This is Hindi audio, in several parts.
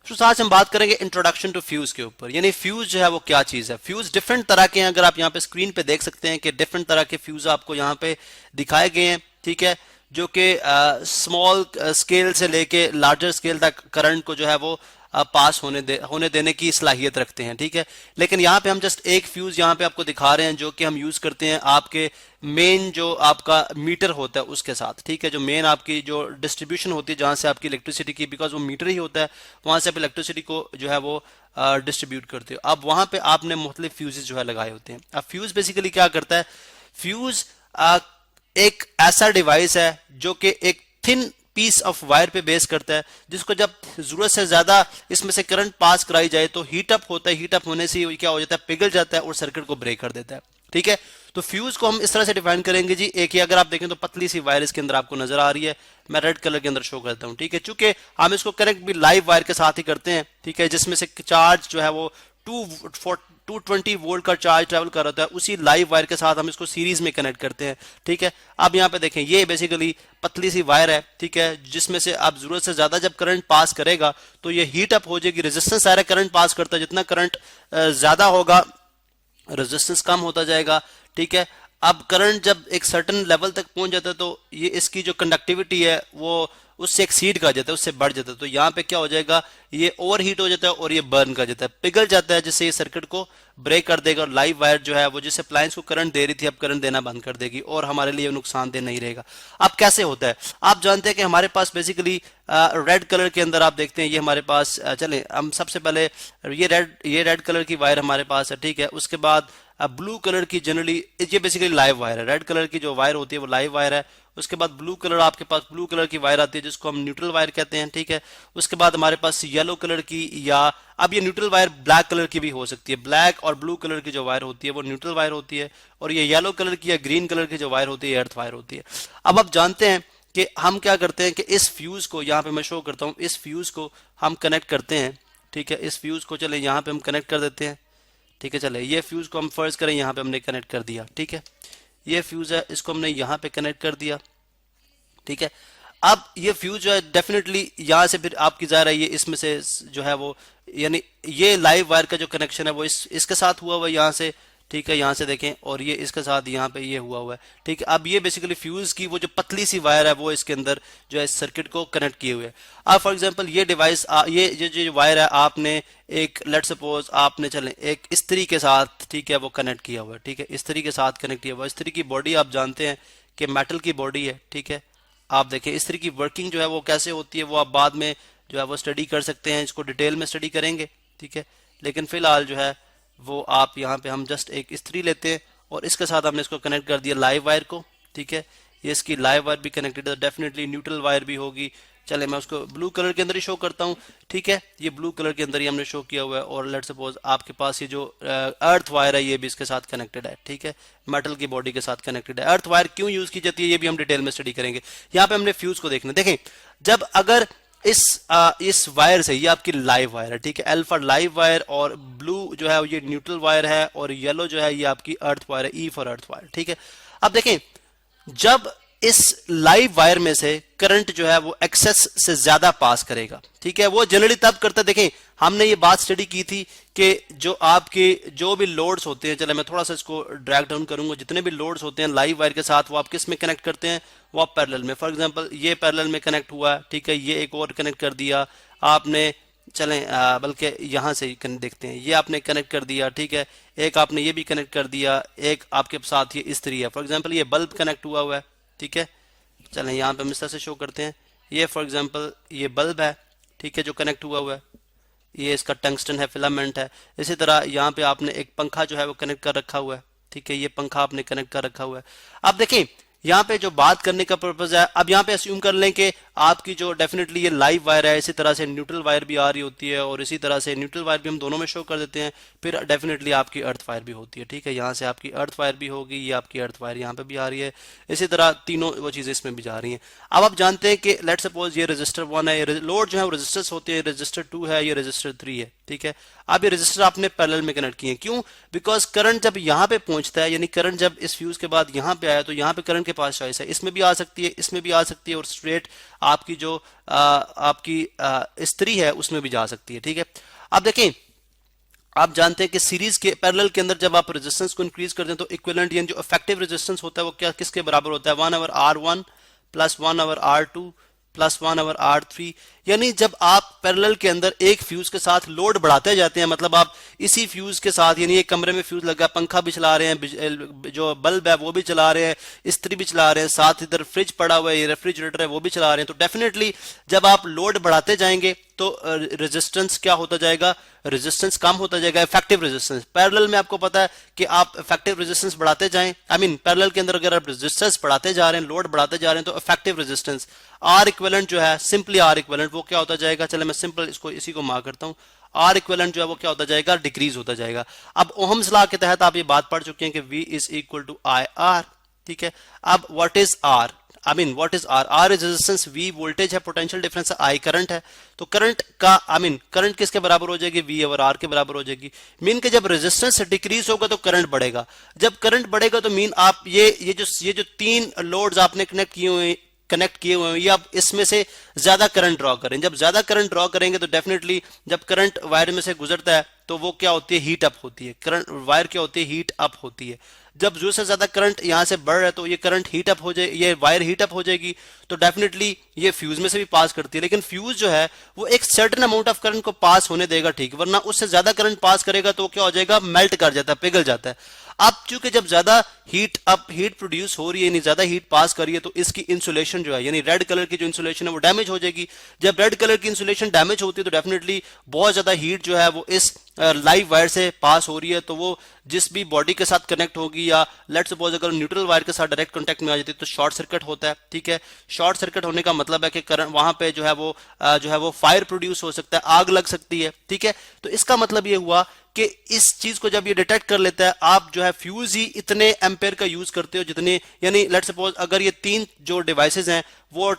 तो आज हम बात करेंगे इंट्रोडक्शन टू फ्यूज के ऊपर, यानी फ्यूज जो है वो क्या चीज है। फ्यूज डिफरेंट तरह के हैं, अगर आप यहाँ पे स्क्रीन पे देख सकते हैं कि डिफरेंट तरह के फ्यूज आपको यहाँ पे दिखाए गए हैं, ठीक है, जो कि स्मॉल स्केल से लेके लार्जर स्केल तक करंट को जो है वो पास होने देने की सलाहियत रखते हैं, ठीक है। लेकिन यहाँ पे हम जस्ट एक फ्यूज यहाँ पे आपको दिखा रहे हैं जो कि हम यूज करते हैं आपके मेन जो आपका मीटर होता है उसके साथ, ठीक है। जो मेन आपकी जो डिस्ट्रीब्यूशन होती है जहां से आपकी इलेक्ट्रिसिटी की, बिकॉज वो मीटर ही होता है, वहां से आप इलेक्ट्रिसिटी को जो है वो डिस्ट्रीब्यूट करते हो। अब वहां पे आपने मुख्तलिफ फ्यूजेस जो है लगाए होते हैं। अब फ्यूज बेसिकली क्या करता है, फ्यूज एक ऐसा डिवाइस है जो कि एक थिन पीस ऑफ वायर पे बेस करता है, जिसको जब जरूरत से ज्यादा इसमें से करंट पास कराई जाए तो हीट अप होता है, हीट अप होने से क्या हो जाता है, पिघल जाता है और सर्किट को ब्रेक कर देता है, ठीक है। तो फ्यूज को हम इस तरह से डिफाइन करेंगे जी। एक ही अगर आप देखें तो पतली सी वायर इसके अंदर आपको नजर आ रही है, मैं रेड कलर के अंदर शो करता हूं, ठीक है। चूंकि हम इसको कनेक्ट भी लाइव वायर के साथ ही करते हैं, ठीक है, जिसमें से चार्ज जो है वो 220 वोल्ट का चार्ज ट्रेवल कर रहा है, उसी लाइव वायर के साथ हम इसको सीरीज में कनेक्ट करते हैं, ठीक है। अब यहाँ पे देखें ये बेसिकली पतली सी वायर है, ठीक है, जिसमें से आप जरूरत से ज्यादा जब करंट पास करेगा तो ये हीट अप हो जाएगी। रेजिस्टेंस सारा करंट पास करता है, जितना करंट ज्यादा होगा रेजिस्टेंस कम होता जाएगा, ठीक है। अब करंट जब एक सर्टेन लेवल तक पहुंच जाता है तो ये इसकी जो कंडक्टिविटी है वो उससे एक्सीड कर जाता है, उससे बढ़ जाता है। तो यहाँ पे क्या हो जाएगा, ये ओवरहीट हो जाता है और ये बर्न कर जाता है, पिघल जाता है, जिससे ये सर्किट को ब्रेक कर देगा। और लाइव वायर जो है वो जिस अप्लायंस को करंट दे रही थी अब करंट देना बंद कर देगी और हमारे लिए नुकसानदेह नहीं रहेगा। अब कैसे होता है, आप जानते हैं कि हमारे पास बेसिकली रेड कलर के अंदर आप देखते हैं ये हमारे पास चले हम सबसे पहले ये रेड कलर की वायर हमारे पास है, ठीक है। उसके बाद ब्लू कलर की जनरली ये बेसिकली लाइव वायर है, रेड कलर की जो वायर होती है वो लाइव वायर है। उसके बाद ब्लू कलर आपके पास ब्लू कलर की वायर आती है जिसको हम न्यूट्रल वायर कहते हैं, ठीक है। उसके बाद हमारे पास येलो कलर की, या अब ये न्यूट्रल वायर ब्लैक कलर की भी हो सकती है, ब्लैक और ब्लू कलर की जो वायर होती है वो न्यूट्रल वायर होती है, और ये येलो कलर की या ग्रीन कलर की जो वायर होती है अर्थ वायर होती है। अब आप जानते हैं कि हम क्या करते हैं कि इस फ्यूज को यहाँ पे मैं शो करता हूँ, इस फ्यूज को हम कनेक्ट करते हैं, ठीक है। इस फ्यूज को चले यहाँ पे हम कनेक्ट कर देते हैं, ठीक है। चले ये फ्यूज को हम फर्ज करें यहाँ पे हमने कनेक्ट कर दिया, ठीक है। ये फ्यूज है, इसको हमने यहाँ पे कनेक्ट कर दिया, ठीक है। अब ये फ्यूज जो है डेफिनेटली यहाँ से फिर आपकी ज़ाहिर है ये इसमें से जो है वो, यानी ये लाइव वायर का जो कनेक्शन है वो इसके साथ हुआ हुआ है यहाँ से, ठीक है, यहाँ से देखें, और ये इसके साथ यहाँ पे ये हुआ हुआ है, ठीक है। अब ये बेसिकली फ्यूज की वो जो पतली सी वायर है वो इसके अंदर जो है सर्किट को कनेक्ट किए हुए है। अब फॉर एग्जांपल ये डिवाइस ये जो वायर है आपने एक लेट सपोज आपने चले एक इस्त्री के साथ, ठीक है, वो कनेक्ट किया हुआ है, ठीक है, इस्त्री के साथ कनेक्ट किया हुआ है। इस्त्री की बॉडी आप जानते हैं कि मेटल की बॉडी है, ठीक है। आप देखें इस्त्री की वर्किंग जो है वो कैसे होती है वो आप बाद में जो है वो स्टडी कर सकते हैं, इसको डिटेल में स्टडी करेंगे, ठीक है। लेकिन फिलहाल जो है वो आप यहाँ पे हम जस्ट एक इस्त्री लेते हैं और इसके साथ हमने इसको कनेक्ट कर दिया लाइव वायर को, ठीक है। ये इसकी लाइव वायर भी कनेक्टेड है, डेफिनेटली न्यूट्रल वायर भी होगी। चले मैं उसको ब्लू कलर के अंदर ही शो करता हूँ, ठीक है। ये ब्लू कलर के अंदर ही हमने शो किया हुआ है, और लेट सपोज आपके पास ये जो अर्थ वायर है ये भी इसके साथ कनेक्टेड है, ठीक है, मेटल की बॉडी के साथ कनेक्टेड है। अर्थ वायर क्यों यूज की जाती है ये भी हम डिटेल में स्टडी करेंगे। यहाँ पे हमने फ्यूज को देखना, देखें जब अगर इस वायर से, ये आपकी लाइव वायर है, ठीक है, अल्फा लाइव वायर, और ब्लू जो है ये न्यूट्रल वायर है, और येलो जो है ये आपकी अर्थ वायर है, ई फॉर अर्थ वायर, ठीक है। अब देखें जब इस लाइव वायर में से करंट जो है वो एक्सेस से ज्यादा पास करेगा, ठीक है, वो जनरली तब करता है। देखें हमने ये बात स्टडी की थी कि जो आपके जो भी लोड्स होते हैं, चले मैं थोड़ा सा इसको ड्रैग डाउन करूंगा, जितने भी लोड्स होते हैं लाइव वायर के साथ वो आप किस में कनेक्ट करते हैं, वो आप पैरेलल में। फॉर एग्जांपल ये पैरेलल में कनेक्ट हुआ, ठीक है, ये एक और कनेक्ट कर दिया आपने, चलें बल्कि यहाँ से देखते हैं, ये आपने कनेक्ट कर दिया, ठीक है, एक आपने ये भी कनेक्ट कर दिया, एक आपके साथ ये इस्त्री है। फॉर एग्जाम्पल ये बल्ब कनेक्ट हुआ हुआ है, ठीक है। चलें यहाँ पे हम इस तरह से शो करते हैं, ये फॉर एग्जांपल ये बल्ब है, ठीक है, जो कनेक्ट हुआ हुआ है, ये इसका टंगस्टन है, फिलामेंट है। इसी तरह यहाँ पे आपने एक पंखा जो है वो कनेक्ट कर रखा हुआ है, ठीक है, ये पंखा आपने कनेक्ट कर रखा हुआ है। अब देखें यहाँ पे जो बात करने का पर्पज है, अब यहाँ पे अस्यूम कर लें कि आपकी जो डेफिनेटली ये लाइव वायर है, इसी तरह से न्यूट्रल वायर भी आ रही होती है, और इसी तरह से न्यूट्रल वायर भी हम दोनों में शो कर देते हैं, फिर डेफिनेटली आपकी अर्थ वायर भी होती है, ठीक है। यहाँ से आपकी अर्थ वायर भी होगी, ये आपकी अर्थ वायर यहाँ पे भी आ रही है, इसी तरह तीनों वो चीजें इसमें भी जा रही हैं। अब आप जानते हैं कि लेट सपोज ये रजिस्टर 1 है, लोड जो है वो रजिस्टर्स होते हैं, रजिस्टर 2 है, ये रजिस्टर 3 है, ठीक है। अब ये रेजिस्टर आपने पैरेलल में कनेक्ट किए, क्यों? बिकॉज करंट जब यहाँ पे पहुंचता है, यानी करंट जब इस फ्यूज के बाद यहाँ पे आया, तो यहाँ पे करंट के पास चॉइस है, इसमें भी आ सकती है, इसमें भी आ सकती है, और स्ट्रेट आपकी जो आपकी स्त्री है उसमें भी जा सकती है। ठीक है, अब देखें, आप जानते हैं कि सीरीज के पैरेलल के अंदर जब आप रेजिस्टेंस को इंक्रीज करते हैं तो इक्विवेलेंट यानी जो इफेक्टिव रेजिस्टेंस होता है वो क्या किसके बराबर होता है? 1/R1 plus 1/R2 plus 1/R3। यानी जब आप पैरेलल के अंदर एक फ्यूज के साथ लोड बढ़ाते जाते हैं, मतलब आप इसी फ्यूज के साथ, यानी एक कमरे में फ्यूज लगा, पंखा भी चला रहे हैं, जो बल्ब है वो भी चला रहे हैं, इस्त्री भी चला रहे हैं, साथ इधर फ्रिज पड़ा हुआ है, रेफ्रिजरेटर है वो भी चला रहे हैं, तो डेफिनेटली जब आप लोड बढ़ाते जाएंगे तो रेजिस्टेंस क्या होता जाएगा? रेजिस्टेंस कम होता जाएगा, इफेक्टिव रेजिस्टेंस। पैरेलल में आपको पता है कि आप इफेक्टिव रेजिस्टेंस बढ़ाते जाएं, आई मीन पैरेलल के अंदर अगर आप रेजिस्टेंस बढ़ाते जा रहे हैं, लोड बढ़ाते जा रहे हैं, तो इफेक्टिव रेजिस्टेंस आर इक्विवेलेंट जो है, सिंपली आर इक्विवेलेंट वो क्या होता जाएगा? चले मैं सिंपल इसको इसी को मार्क करता हूं, आर इक्विवेलेंट जो है वो क्या होता जाएगा? डिक्रीज होता जाएगा। अब ओहम्स लॉ के तहत आप ये बात पढ़ चुके हैं कि V is equal to I R. ठीक है, अब what is R? I mean what is R? R is resistance, V voltage है, पोटेंशियल डिफरेंस है, I करंट है। तो करंट का आई मीन करंट किसके बराबर हो जाएगी? V और R के बराबर हो जाएगी। मीन के जब रेजिस्टेंस डिक्रीज होगा तो करंट बढ़ेगा, जब करंट बढ़ेगा तो मीन आप ये जो तीन लोड्स आपने कनेक्ट किए हुए हैं, ये आप इसमें से ज्यादा करंट ड्रॉ करें। जब ज्यादा करंट ड्रॉ करेंगे तो डेफिनेटली जब करंट वायर में से गुजरता है तो वो क्या होती है? हीट अप होती है। करंट वायर क्या होती है? हीट अप होती है। जब जो से ज्यादा करंट यहां से बढ़ रहा है तो ये करंट हीट अप हो जाए, ये वायर हीट अप हो जाएगी, तो डेफिनेटली ये फ्यूज में से भी पास करती है। लेकिन फ्यूज जो है वो एक सर्टेन अमाउंट ऑफ करंट को पास होने देगा, ठीक, वरना उससे ज्यादा करंट पास करेगा तो क्या हो जाएगा? मेल्ट कर जाता है, पिघल जाता है। अब चूंकि जब ज्यादा हीट प्रोड्यूस हो रही है, यानी ज्यादा हीट पास कर रही है, तो इसकी इंसुलेशन जो है, यानी रेड कलर की जो इंसुलेशन है वो डैमेज हो जाएगी। जब रेड कलर की इंसुलेशन डैमेज होती है तो डेफिनेटली बहुत ज्यादा हीट जो है वो इस लाइव वायर से पास हो रही है, तो वो जिस भी बॉडी के साथ कनेक्ट होगी, या लेट्स सपोज अगर न्यूट्रल वायर के साथ डायरेक्ट कांटेक्ट में आ जाती है तो शॉर्ट सर्किट होता है। ठीक है, शॉर्ट सर्किट होने का मतलब है कि करंट वहां पे जो है वो फायर प्रोड्यूस हो सकता है, आग लग सकती है। ठीक है, तो इसका मतलब ये हुआ कि इस चीज को जब ये डिटेक्ट कर लेता है, आप जो है फ्यूज ही इतने एम्पेयर का यूज करते हो जितने, यानी लेट्स सपोज अगर ये तीन जो डिवाइसेस हैं वो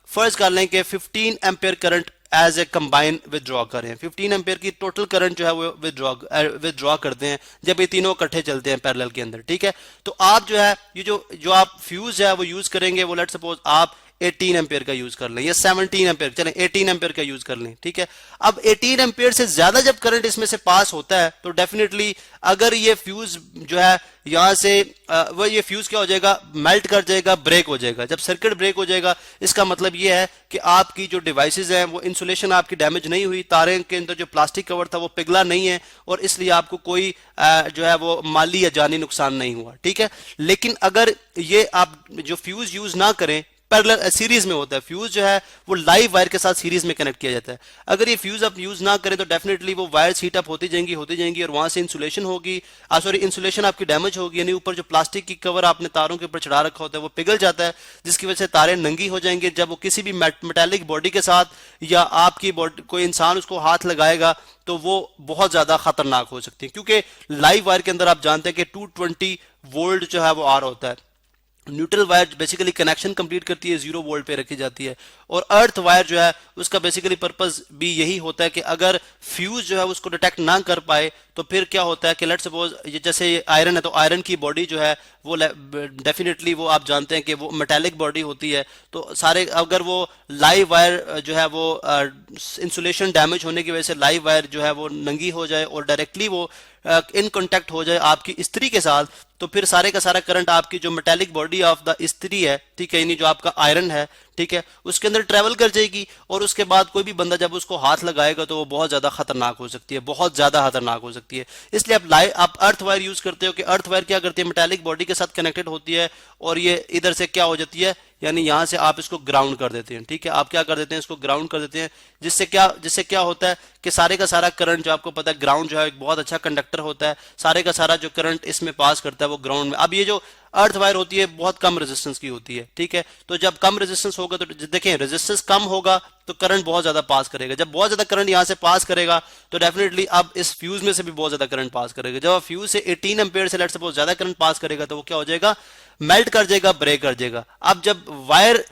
फर्ज कर लें कि 15 ampere current as a combine withdraw करें, 15 एम्पेयर की टोटल करंट जो है वो विदड्रॉ करते हैं जब ये तीनों इकट्ठे चलते हैं पैरेलल के अंदर। ठीक है, तो आप जो है ये जो आप फ्यूज है वो यूज करेंगे, वो लेट्स सपोज आप 18 एम्पेयर का यूज कर लें या 17 एम्पेयर, चलें 18 एम्पेयर का यूज कर लें। ठीक है, अब 18 एम्पेयर से ज्यादा जब करंट इसमें से पास होता है तो डेफिनेटली अगर ये फ्यूज जो है यहां से वो ये फ्यूज क्या हो जाएगा? मेल्ट कर जाएगा, ब्रेक हो जाएगा। जब सर्किट ब्रेक हो जाएगा इसका मतलब ये है कि आपकी जो डिवाइसेस हैं वो इंसुलेशन आपकी डैमेज नहीं हुई, तारे के अंदर जो प्लास्टिक कवर था वो पिघला नहीं है, और इसलिए आपको कोई जो है वो माली या जानी नुकसान नहीं हुआ। ठीक है, लेकिन अगर ये आप जो फ्यूज यूज ना करें, पैरेलल सीरीज में होता है फ्यूज जो है वो लाइव वायर के साथ सीरीज में कनेक्ट किया जाता है, अगर ये फ्यूज आप यूज ना करें तो डेफिनेटली वो वायर्स हीट अप होती जाएंगी और वहां से इंसुलेशन होगी, सॉरी इंसुलेशन आपकी डैमेज होगी, यानी ऊपर जो प्लास्टिक की कवर आपने तारों के ऊपर चढ़ा रखा होता है वो पिघल जाता है, जिसकी वजह से तारे नंगी हो जाएंगे। जब वो किसी भी मेटालिक बॉडी के साथ या आपकी बॉडी कोई इंसान उसको हाथ लगाएगा तो वो बहुत ज्यादा खतरनाक हो सकती है, क्योंकि लाइव वायर के अंदर आप जानते हैं कि 220 वोल्ट जो है वो आ रहा होता है। Neutral wire basically connection complete करती है, 0 वोल्ट पे रखी जाती है, और अर्थ वायर जो है उसका बेसिकली पर्पस भी यही होता है कि अगर फ्यूज जो है उसको डिटेक्ट ना कर पाए तो फिर क्या होता है कि लेट्स सपोज ये जैसे आयरन है तो आयरन की बॉडी जो है वो डेफिनेटली वो आप जानते हैं कि वो मेटालिक बॉडी होती है, तो सारे अगर वो लाइव वायर जो है वो इंसुलेशन डैमेज होने की वजह से लाइव वायर जो है वो नंगी हो जाए और डायरेक्टली वो इन कांटेक्ट हो जाए आपकी इस्त्री के साथ, तो फिर सारे का सारा करंट आपकी जो मेटालिक बॉडी ऑफ द इस्त्री है, ठीक है, यानी जो आपका आयरन है, ठीक है, उसके अंदर ट्रेवल कर जाएगी, और उसके बाद कोई भी बंदा जब उसको हाथ लगाएगा तो वो बहुत ज्यादा खतरनाक हो सकती है, बहुत ज्यादा खतरनाक हो सकती है। इसलिए आप अर्थ वायर यूज करते हो कि अर्थ वायर क्या करती है, मेटालिक बॉडी के साथ कनेक्टेड होती है और ये इधर से क्या हो जाती है, यानी यहां से आप इसको ग्राउंड कर देते हैं। ठीक है, आप क्या कर देते हैं, इसको ग्राउंड कर देते हैं, जिससे क्या होता है कि सारे का सारा करंट जो आपको पता है ग्राउंड जो है एक बहुत अच्छा कंडक्टर होता है, सारे का सारा जो करंट इसमें पास करता है वो ग्राउंड में। अब ये जो अर्थ वायर होती है बहुत कम रेजिस्टेंस की होती है, ठीक है, तो जब कम रेजिस्टेंस होगा तो देखें रेजिस्टेंस कम होगा तो करंट बहुत ज्यादा पास करेगा, जब बहुत ज्यादा करंट यहां से पास करेगा तो डेफिनेटली अब इस फ्यूज में से भी बहुत ज्यादा करंट पास करेगा। जब फ्यूज से 18 एम्पीयर से लेट सपोज ज्यादा करंट पास करेगा तो वो क्या हो जाएगा, मेल्ट कर जाएगा, ब्रेक कर जाएगा। अब जब वायर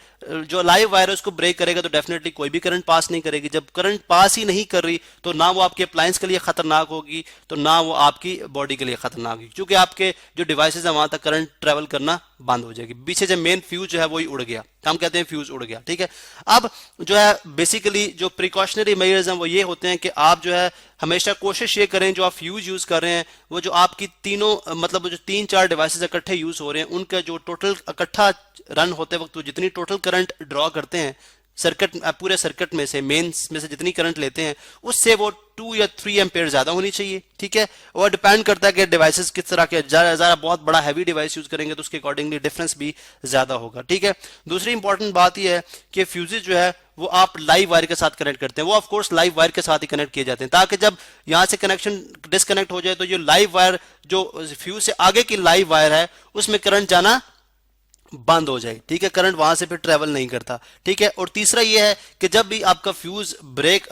जो लाइव वायर है उसको ब्रेक करेगा तो डेफिनेटली कोई भी करंट पास नहीं करेगी। जब करंट पास ही नहीं कर रही तो ना वो आपके अप्लायंस के लिए खतरनाक होगी तो ना वो आपकी बॉडी के लिए खतरनाक होगी, क्योंकि आपके जो डिवाइसेज है वहां तक करंट ट्रेवल करना बंद हो जाएगी। पीछे जो मेन फ्यूज जो है वही उड़ गया, हम कहते हैं फ्यूज उड़ गया, ठीक है। अब जो है बेसिकली जो प्रिकॉशनरी मेजर्स हैं वो ये होते हैं कि आप जो है हमेशा कोशिश ये करें जो आप फ्यूज यूज कर रहे हैं वो जो आपकी तीनों मतलब जो 3-4 डिवाइसेस इकट्ठे यूज हो रहे हैं उनका जो टोटल इकट्ठा रन होते वक्त जितनी टोटल करंट ड्रॉ करते हैं सर्किट, पूरे सर्किट में से मेंस में से जितनी करंट लेते हैं उससे वो 2 या 3 एम्पेयर ज्यादा होनी चाहिए, ठीक है। और डिपेंड करता है कि डिवाइसेस किस तरह के, ज़्यादा बहुत बड़ा हैवी डिवाइस यूज करेंगे तो उसके अकॉर्डिंगली डिफरेंस भी ज्यादा होगा, ठीक है। दूसरी इंपॉर्टेंट बात यह है कि फ्यूजेज जो है वो आप लाइव वायर के साथ कनेक्ट करते हैं, वो ऑफ कोर्स लाइव वायर के साथ ही कनेक्ट किए जाते हैं ताकि जब यहां से कनेक्शन डिस्कनेक्ट हो जाए तो जो लाइव वायर जो फ्यूज से आगे की लाइव वायर है उसमें करंट जाना बंद हो जाए, ठीक है, करंट वहां से फिर ट्रेवल नहीं करता, ठीक है। और तीसरा ये है कि जब भी आपका फ्यूज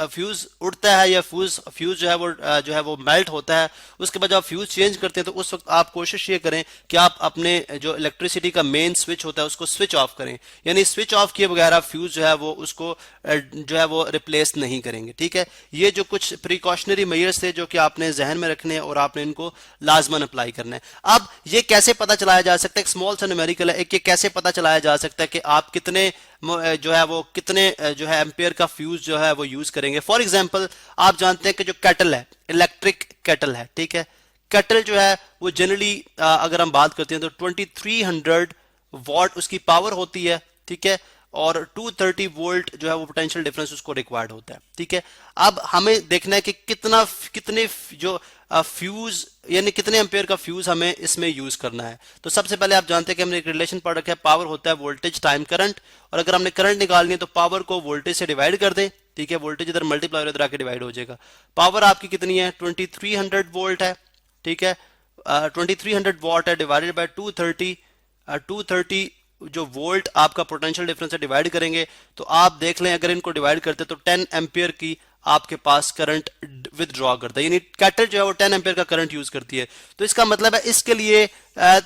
फ्यूज उड़ता है या फ्यूज जो है वो मेल्ट होता है उसके बाद जब आप फ्यूज चेंज करते हैं तो उस वक्त आप कोशिश ये करें कि आप अपने जो इलेक्ट्रिसिटी का मेन स्विच होता है उसको स्विच ऑफ करें, यानी स्विच ऑफ किए बगैर आप फ्यूज जो है वो उसको जो है वो रिप्लेस नहीं करेंगे, ठीक है। ये जो कुछ प्रिकॉशनरी मेजर्स थे जो कि आपने जहन में रखने हैं और आपने इनको लाजमन अप्लाई करना है। अब ये कैसे पता चलाया जा सकता है, एक स्मॉल सा न्यूमेरिकल है, एक कैसे पता चलाया जा सकता है कि आप कितने जो है वो कितने जो है एम्पेयर का फ्यूज जो है वो यूज करेंगे। फॉर एग्जांपल आप जानते हैं कि जो केटल है, इलेक्ट्रिक केटल है, ठीक है, केटल जो है वो जनरली अगर हम बात करते हैं तो 2300 वॉट उसकी पावर होती है, ठीक है, और 230 वोल्ट जो है वो पोटेंशियल डिफरेंस उसको रिक्वायर्ड होता है, ठीक है। अब हमें देखना है कि कितने जो फ्यूज यानी कितने एम्पेयर का फ्यूज हमें इसमें यूज करना है। तो सबसे पहले आप जानते हैं कि हमने एक रिलेशन पढ़ रखा है, पावर होता है वोल्टेज टाइम करंट, और अगर हमने करंट निकालनी है तो पावर को वोल्टेज से डिवाइड कर दें, ठीक है, वोल्टेज इधर मल्टीप्लाई इधर आके डिवाइड हो जाएगा। पावर आपकी कितनी है 2300 वोल्ट है, ठीक है, 2300 वॉट है डिवाइडेड बाय 230 जो वोल्ट आपका पोटेंशियल डिफरेंस है डिवाइड करेंगे तो आप देख लें अगर इनको डिवाइड करते तो 10 एम्पियर की आपके पास करंट विदड्रॉ करता है, यानी कैटल जो है वो 10 एम्पियर का करंट यूज करती है। तो इसका मतलब है इसके लिए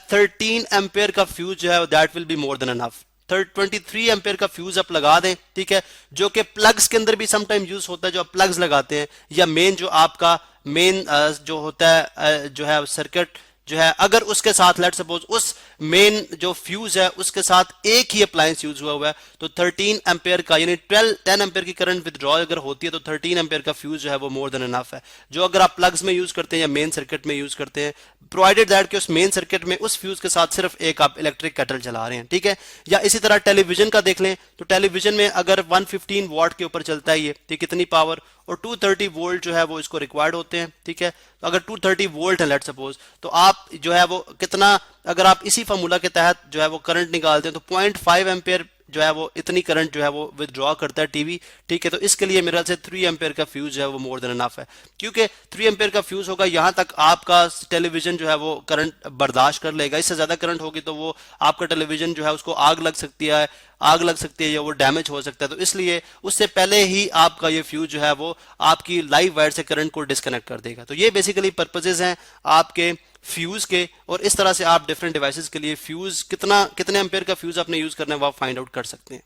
13 एम्पियर का फ्यूज जो है that will be more than enough. 23 ampere का फ्यूज आप लगा दें, ठीक है, जो कि प्लग्स के अंदर भी समटाइम यूज होता है, जो आप प्लग्स लगाते हैं या मेन जो आपका मेन जो होता है जो है सर्किट जो है अगर उसके साथ लेट सपोज उस मेन जो फ्यूज है उसके साथ एक ही अप्लायंस यूज हुआ है तो 13 एम्पेयर का यानी 10 एम्पेयर की करंट विदड्रॉ अगर होती है तो 13 एम्पेयर का फ्यूज जो है वो मोर देन एनफ है। जो अगर आप प्लग्स में यूज करते हैं या मेन सर्किट में यूज करते हैं प्रोवाइडेड दैट कि उस मेन सर्किट में उस फ्यूज के साथ सिर्फ एक आप इलेक्ट्रिक केटल चला रहे हैं, ठीक है। या इसी तरह टेलीविजन का देख लें तो टेलीविजन में अगर 115 वॉट के ऊपर चलता है ये, ठीक, कितनी पावर, और 230 वोल्ट जो है वो इसको रिक्वायर्ड होते हैं, ठीक है। तो अगर 230 वोल्ट है लेट सपोज तो आप जो है वो कितना, अगर आप इसी फार्मूला के तहत जो है वो करंट निकालते हैं तो 0.5 एम्पेयर जो है वो इतनी करंट जो है वो विदड्रॉ करता है टीवी, ठीक है। तो इसके लिए मेरे से 3 एम्पेयर का फ्यूज जो है वो मोर देन एनफ है, क्योंकि 3 एम्पेयर का फ्यूज होगा यहां तक आपका टेलीविजन जो है वो करंट बर्दाश्त कर लेगा। इससे ज्यादा करंट होगी तो वो आपका टेलीविजन जो है उसको आग लग सकती है या वो डैमेज हो सकता है। तो इसलिए उससे पहले ही आपका ये फ्यूज जो है वो आपकी लाइव वायर से करंट को डिस्कनेक्ट कर देगा। तो ये बेसिकली पर्पसेस हैं आपके फ्यूज के, और इस तरह से आप डिफरेंट डिवाइसेस के लिए फ्यूज कितने एम्पेयर का फ्यूज आपने यूज करना है वो आप फाइंड आउट कर सकते हैं।